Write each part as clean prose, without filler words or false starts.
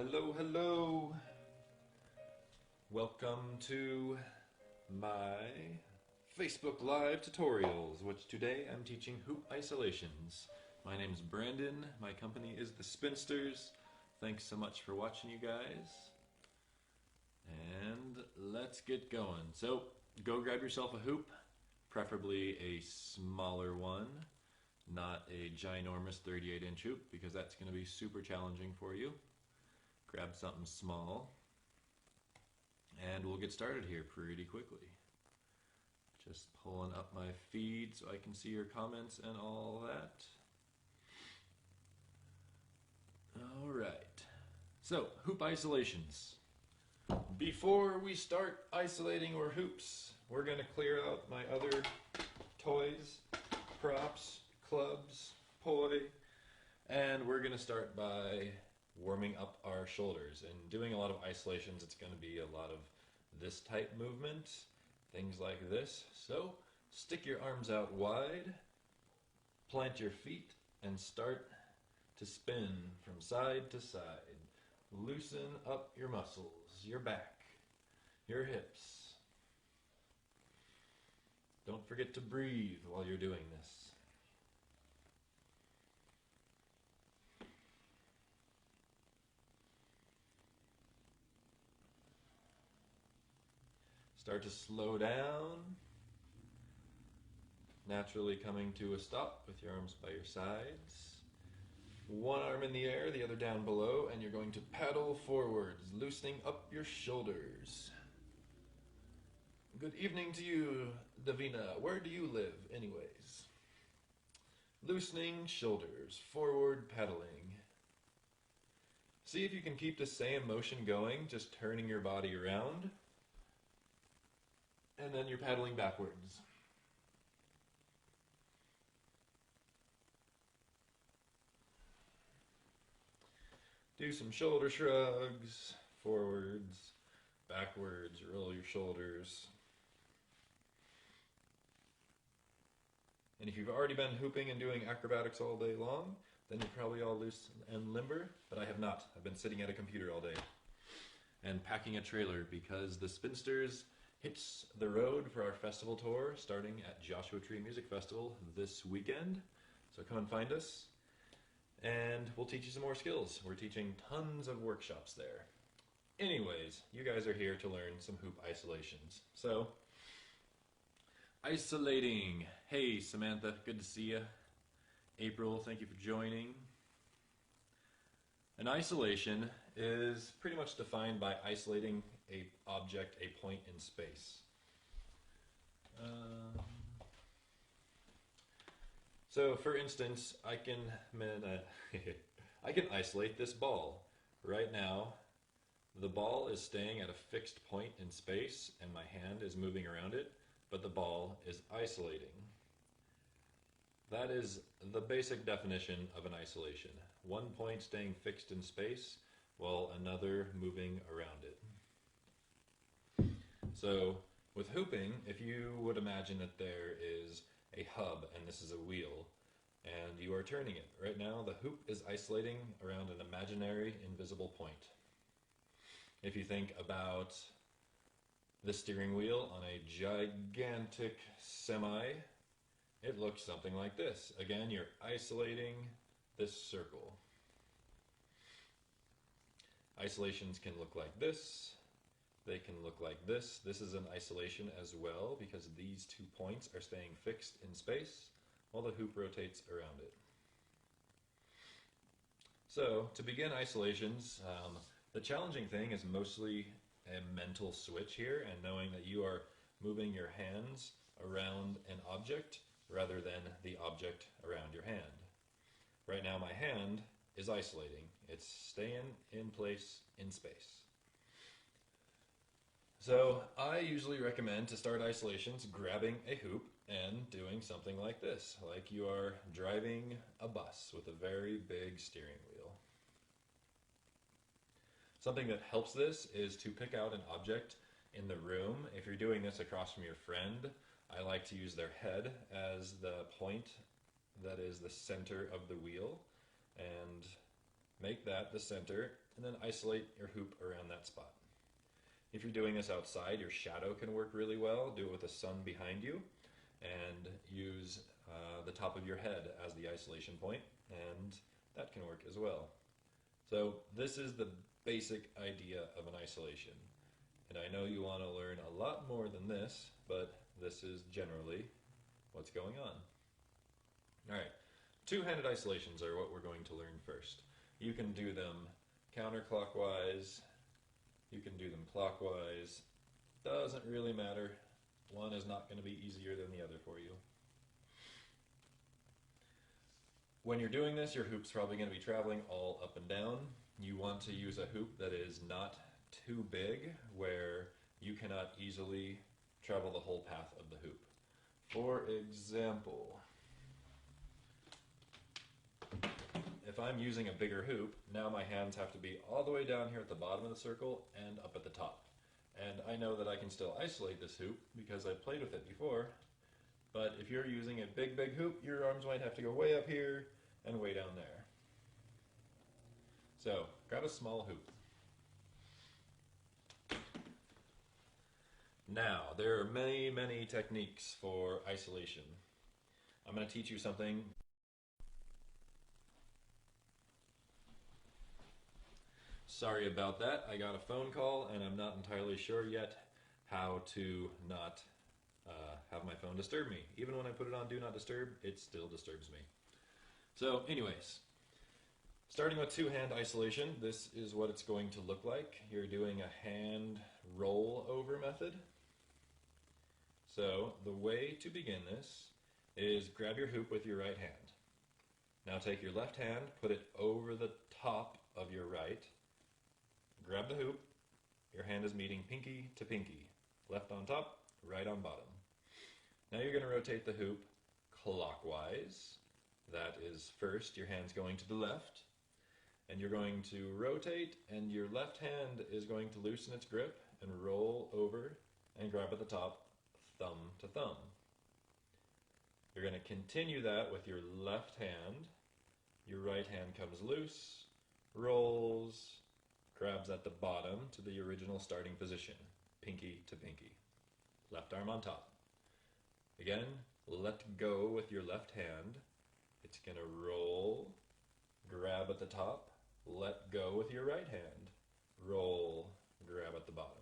Hello, hello. Welcome to my Facebook Live tutorials, which today I'm teaching hoop isolations. My name's Brandon. My company is the Spinsterz. Thanks so much for watching, you guys. And let's get going. So, go grab yourself a hoop, preferably a smaller one, not a ginormous 38-inch hoop, because that's going to be super challenging for you. Grab something small, and we'll get started here pretty quickly. Just pulling up my feed so I can see your comments and all that. Alright, so hoop isolations. Before we start isolating our hoops, we're going to clear out my other toys, props, clubs, poi, and we're going to start by warming up our shoulders. And doing a lot of isolations, it's going to be a lot of this type movement, things like this. So stick your arms out wide, plant your feet, and start to spin from side to side. Loosen up your muscles, your back, your hips. Don't forget to breathe while you're doing this. Start to slow down, naturally coming to a stop with your arms by your sides. One arm in the air, the other down below, and you're going to paddle forwards, loosening up your shoulders. Good evening to you, Davina. Where do you live, anyways? Loosening shoulders, forward paddling. See if you can keep the same motion going, just turning your body around. And then you're paddling backwards. Do some shoulder shrugs, forwards, backwards, roll your shoulders. And if you've already been hooping and doing acrobatics all day long, then you're probably all loose and limber, but I have not. I've been sitting at a computer all day and packing a trailer because the Spinsterz hits the road for our festival tour starting at Joshua Tree Music Festival this weekend. So come and find us and we'll teach you some more skills. We're teaching tons of workshops there. Anyways, you guys are here to learn some hoop isolations. So, isolating. Hey Samantha, good to see you. April, thank you for joining. An isolation is pretty much defined by isolating an object, a point in space. So for instance, I can isolate this ball. Right now, the ball is staying at a fixed point in space and my hand is moving around it, but the ball is isolating. That is the basic definition of an isolation. One point staying fixed in space while another moving around it. So with hooping, if you would imagine that there is a hub and this is a wheel and you are turning it. Right now the hoop is isolating around an imaginary invisible point. If you think about the steering wheel on a gigantic semi, it looks something like this. Again, you're isolating this circle. Isolations can look like this. They can look like this. This is an isolation as well because these 2 points are staying fixed in space while the hoop rotates around it. So to begin isolations, the challenging thing is mostly a mental switch here and knowing that you are moving your hands around an object rather than the object around your hand. Right now my hand is isolating. It's staying in place in space. So I usually recommend to start isolations grabbing a hoop and doing something like this, like you are driving a bus with a very big steering wheel. Something that helps this is to pick out an object in the room. If you're doing this across from your friend, I like to use their head as the point that is the center of the wheel and make that the center and then isolate your hoop around that spot. If you're doing this outside, your shadow can work really well. Do it with the sun behind you and use the top of your head as the isolation point, and that can work as well. So this is the basic idea of an isolation. And I know you want to learn a lot more than this, but this is generally what's going on. Alright, two-handed isolations are what we're going to learn first. You can do them counterclockwise, you can do them clockwise, doesn't really matter. One is not going to be easier than the other for you. When you're doing this, your hoop's probably going to be traveling all up and down. You want to use a hoop that is not too big, where you cannot easily travel the whole path of the hoop. For example, if I'm using a bigger hoop, now my hands have to be all the way down here at the bottom of the circle and up at the top. And I know that I can still isolate this hoop because I've played with it before, but if you're using a big hoop, your arms might have to go way up here and way down there. So, grab a small hoop. Now, there are many techniques for isolation. I'm going to teach you something. Sorry about that, I got a phone call and I'm not entirely sure yet how to not have my phone disturb me. Even when I put it on Do Not Disturb, it still disturbs me. So anyways, starting with two-hand isolation, this is what it's going to look like. You're doing a hand roll over method. So the way to begin this is grab your hoop with your right hand. Now take your left hand, put it over the top of your right. Grab the hoop, your hand is meeting pinky to pinky, left on top, right on bottom. Now you're going to rotate the hoop clockwise. That is first, your hand's going to the left, and you're going to rotate, and your left hand is going to loosen its grip and roll over and grab at the top, thumb to thumb. You're going to continue that with your left hand. Your right hand comes loose, rolls, grabs at the bottom to the original starting position, pinky to pinky. Left arm on top. Again, let go with your left hand. It's going to roll, grab at the top, let go with your right hand, roll, grab at the bottom.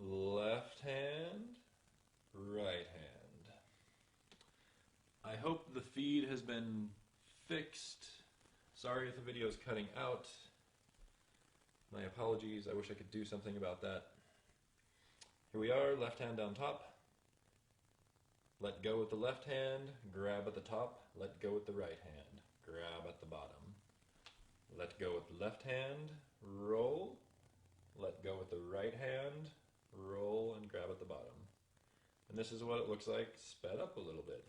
Left hand, right hand. I hope the feed has been fixed. Sorry if the video is cutting out. My apologies, I wish I could do something about that. Here we are, left hand on top. Let go with the left hand, grab at the top, let go with the right hand, grab at the bottom. Let go with the left hand, roll, let go with the right hand, roll and grab at the bottom. And this is what it looks like sped up a little bit.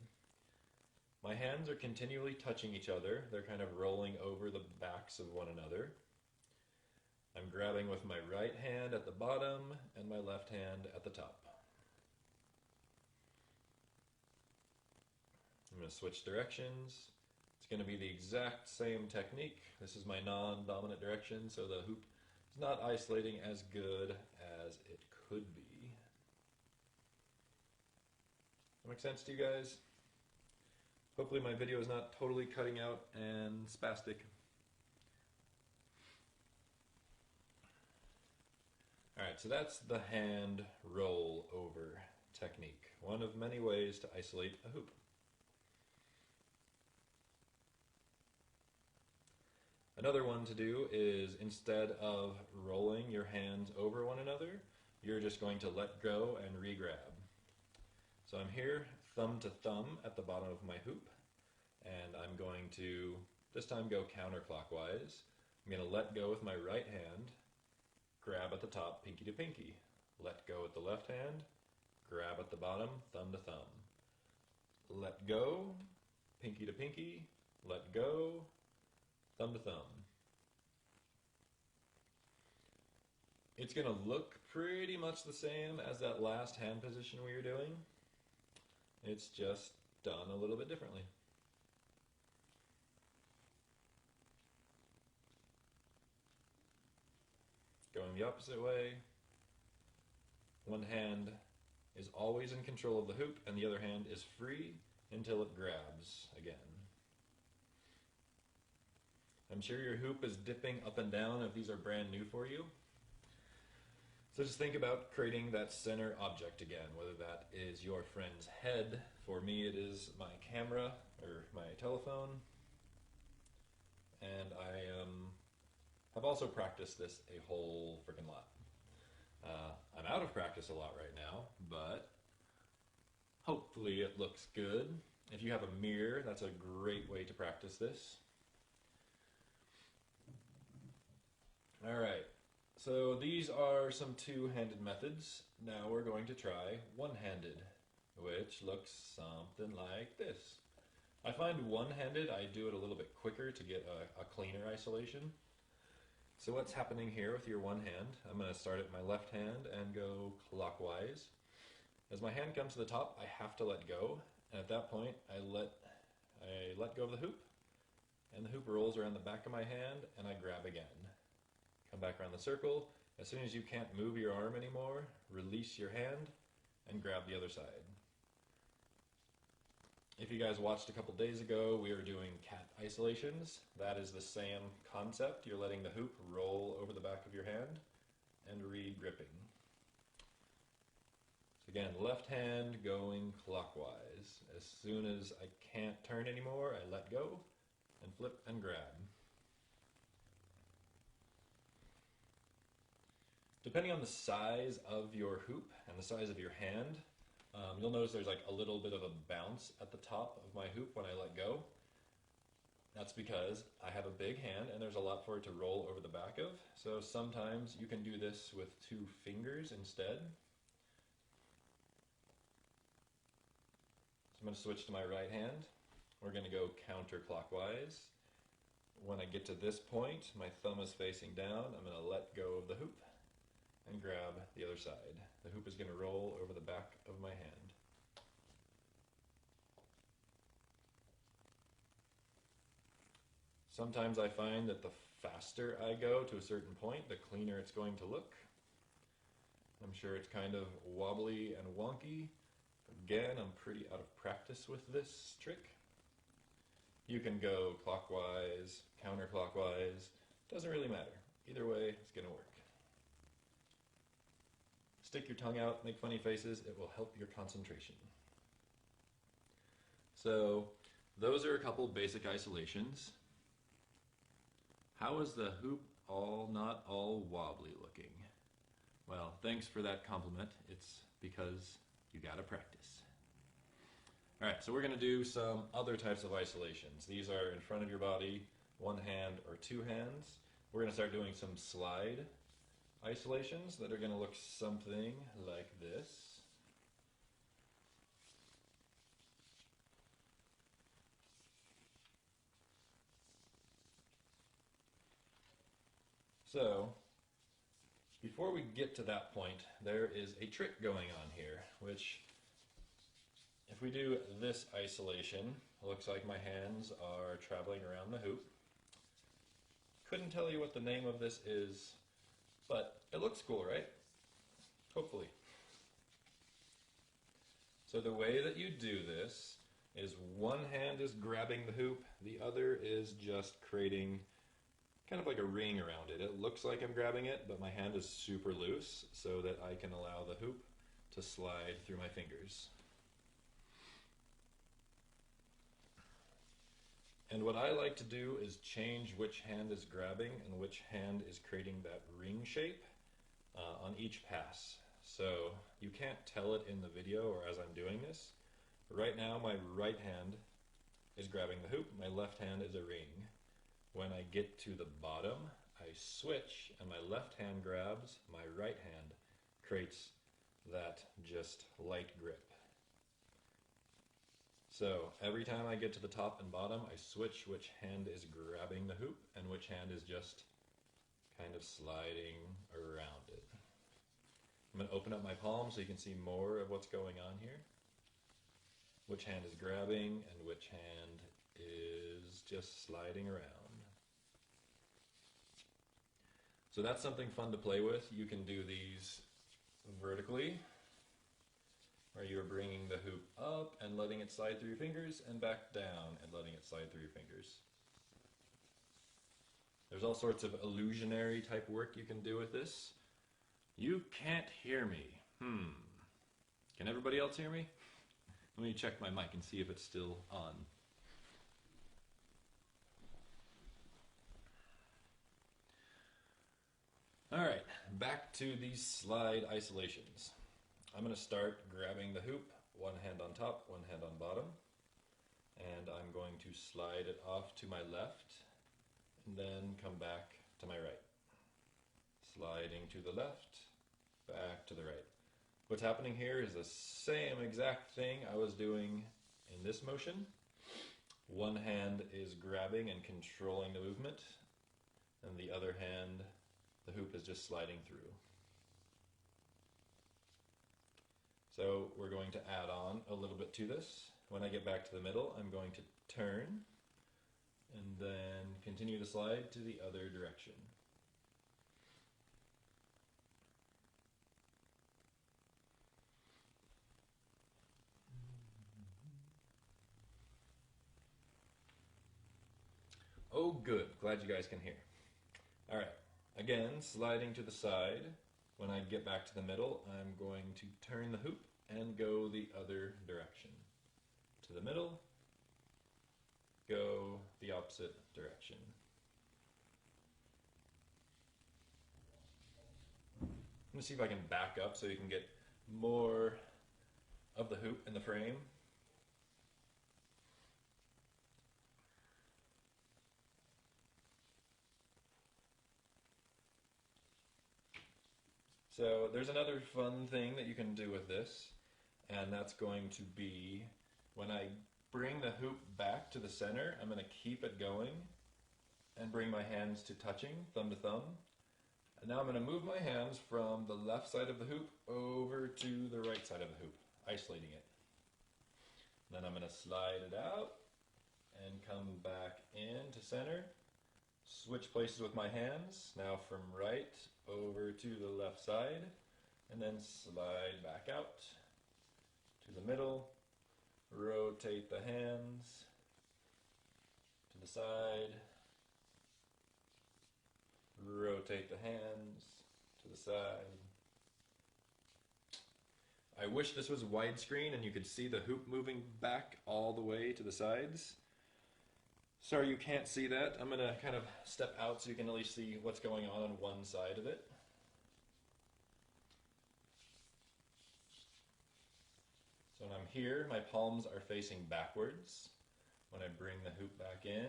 My hands are continually touching each other. They're kind of rolling over the backs of one another. I'm grabbing with my right hand at the bottom and my left hand at the top. I'm going to switch directions. It's going to be the exact same technique. This is my non-dominant direction, so the hoop is not isolating as good as it could be. That make sense to you guys? Hopefully my video is not totally cutting out and spastic. Alright, so that's the hand roll over technique. One of many ways to isolate a hoop. Another one to do is, instead of rolling your hands over one another, you're just going to let go and re-grab. So I'm here, thumb to thumb at the bottom of my hoop, and I'm going to, this time, go counterclockwise. I'm going to let go with my right hand, grab at the top, pinky to pinky. Let go with the left hand, grab at the bottom, thumb to thumb. Let go, pinky to pinky, let go, thumb to thumb. It's going to look pretty much the same as that last hand position we were doing. It's just done a little bit differently. Going the opposite way, one hand is always in control of the hoop and the other hand is free until it grabs again. I'm sure your hoop is dipping up and down if these are brand new for you. So just think about creating that center object again, whether that is your friend's head. For me it is my camera or my telephone. And I have also practiced this a whole freaking lot. I'm out of practice a lot right now, but hopefully it looks good. If you have a mirror, that's a great way to practice this. Alright, so these are some two-handed methods. Now we're going to try one-handed, which looks something like this. I find one-handed, I do it a little bit quicker to get a cleaner isolation. So what's happening here with your one hand, I'm going to start at my left hand and go clockwise. As my hand comes to the top, I have to let go, and at that point I let go of the hoop, and the hoop rolls around the back of my hand, and I grab again. Come back around the circle. As soon as you can't move your arm anymore, release your hand and grab the other side. If you guys watched a couple days ago, we were doing cat isolations. That is the same concept. You're letting the hoop roll over the back of your hand and re-gripping. So again, left hand going clockwise. As soon as I can't turn anymore, I let go and flip and grab. Depending on the size of your hoop and the size of your hand, you'll notice there's like a little bit of a bounce at the top of my hoop when I let go. That's because I have a big hand and there's a lot for it to roll over the back of. So sometimes you can do this with 2 fingers instead. So I'm going to switch to my right hand. We're going to go counterclockwise. When I get to this point, my thumb is facing down. I'm going to let go of the hoop and grab the other side. The hoop is going to roll over the back of my hand. Sometimes I find that the faster I go to a certain point, the cleaner it's going to look. I'm sure it's kind of wobbly and wonky. Again, I'm pretty out of practice with this trick. You can go clockwise, counterclockwise, doesn't really matter. Either way, it's going to work. Stick your tongue out, make funny faces, it will help your concentration. So, those are a couple basic isolations. How is the hoop not all wobbly looking? Well, thanks for that compliment. It's because you gotta practice. Alright, so we're gonna do some other types of isolations. These are in front of your body, one hand or two hands. We're gonna start doing some slide isolations that are going to look something like this. So, before we get to that point, there is a trick going on here, which, if we do this isolation, it looks like my hands are traveling around the hoop. Couldn't tell you what the name of this is, but it looks cool, right? Hopefully. So the way that you do this is one hand is grabbing the hoop, the other is just creating kind of like a ring around it. It looks like I'm grabbing it, but my hand is super loose so that I can allow the hoop to slide through my fingers. And what I like to do is change which hand is grabbing and which hand is creating that ring shape on each pass. So you can't tell it in the video or as I'm doing this. Right now my right hand is grabbing the hoop, my left hand is a ring. When I get to the bottom, I switch and my left hand grabs, my right hand creates that just light grip. So every time I get to the top and bottom, I switch which hand is grabbing the hoop and which hand is just kind of sliding around it. I'm going to open up my palm so you can see more of what's going on here. which hand is grabbing and which hand is just sliding around. So that's something fun to play with. You can do these vertically, where you're bringing the hoop up and letting it slide through your fingers, and back down and letting it slide through your fingers. There's all sorts of illusionary type work you can do with this. You can't hear me. Can everybody else hear me? Let me check my mic and see if it's still on. Alright, back to these slide isolations. I'm going to start grabbing the hoop, one hand on top, one hand on bottom, and I'm going to slide it off to my left and then come back to my right. Sliding to the left, back to the right. What's happening here is the same exact thing I was doing in this motion. One hand is grabbing and controlling the movement, and the other hand, the hoop is just sliding through. So we're going to add on a little bit to this. When I get back to the middle, I'm going to turn and then continue to slide to the other direction. Oh good, glad you guys can hear. Alright, again, sliding to the side. When I get back to the middle, I'm going to turn the hoop and go the other direction. To the middle, go the opposite direction. I'm going to see if I can back up so you can get more of the hoop in the frame. So there's another fun thing that you can do with this, and that's going to be when I bring the hoop back to the center, I'm going to keep it going and bring my hands to touching, thumb to thumb. And now I'm going to move my hands from the left side of the hoop over to the right side of the hoop, isolating it. Then I'm going to slide it out and come back into center. Switch places with my hands, now from right over to the left side, and then slide back out to the middle, rotate the hands to the side, rotate the hands to the side. I wish this was widescreen and you could see the hoop moving back all the way to the sides. Sorry you can't see that. I'm going to kind of step out so you can at least see what's going on one side of it. So when I'm here, my palms are facing backwards. When I bring the hoop back in,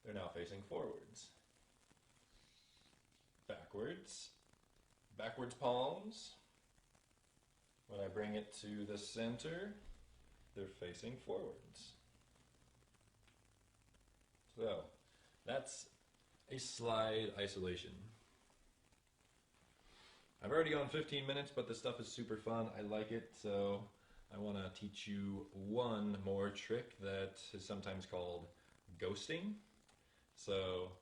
they're now facing forwards. Backwards. Backwards palms. When I bring it to the center, they're facing forwards. So, that's a slide isolation. I've already gone 15 minutes, but this stuff is super fun. I like it, so I want to teach you one more trick that is sometimes called ghosting. So,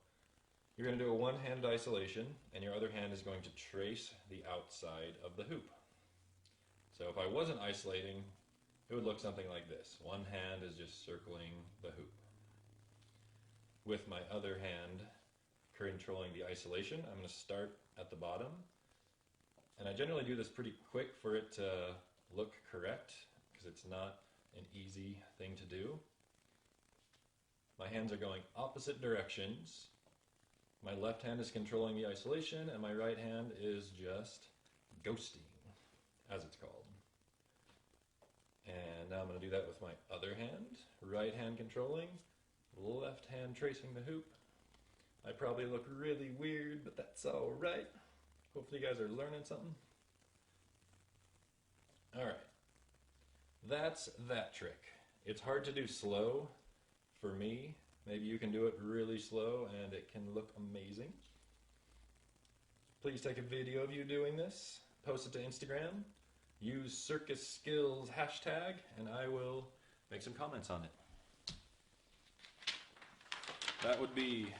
you're going to do a one-handed isolation, and your other hand is going to trace the outside of the hoop. So if I wasn't isolating, it would look something like this. One hand is just circling the hoop. With my other hand controlling the isolation, I'm going to start at the bottom. And I generally do this pretty quick for it to look correct, because it's not an easy thing to do. My hands are going opposite directions. My left hand is controlling the isolation, and my right hand is just ghosting, as it's called. And now I'm going to do that with my other hand. Right hand controlling, left hand tracing the hoop. I probably look really weird, but that's alright. Hopefully you guys are learning something. Alright, that's that trick. It's hard to do slow for me. Maybe you can do it really slow and it can look amazing. Please take a video of you doing this, post it to Instagram, use Circus Skills hashtag, and I will make some comments on it. That would be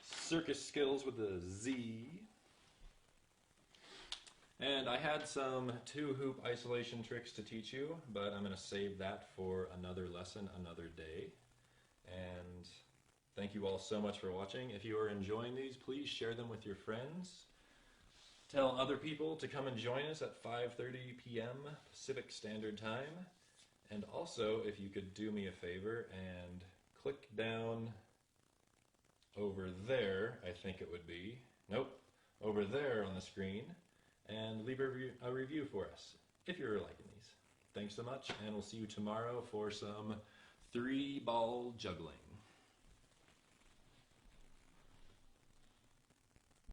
Circus Skills with a Z. And I had some 2-hoop isolation tricks to teach you, but I'm going to save that for another lesson, another day. And thank you all so much for watching. If you are enjoying these, please share them with your friends. Tell other people to come and join us at 5:30 p.m. Pacific Standard Time. And also, if you could do me a favor and click down over there, I think it would be, nope, over there on the screen, and leave a review for us, if you're liking these. Thanks so much, and we'll see you tomorrow for some 3-ball juggling.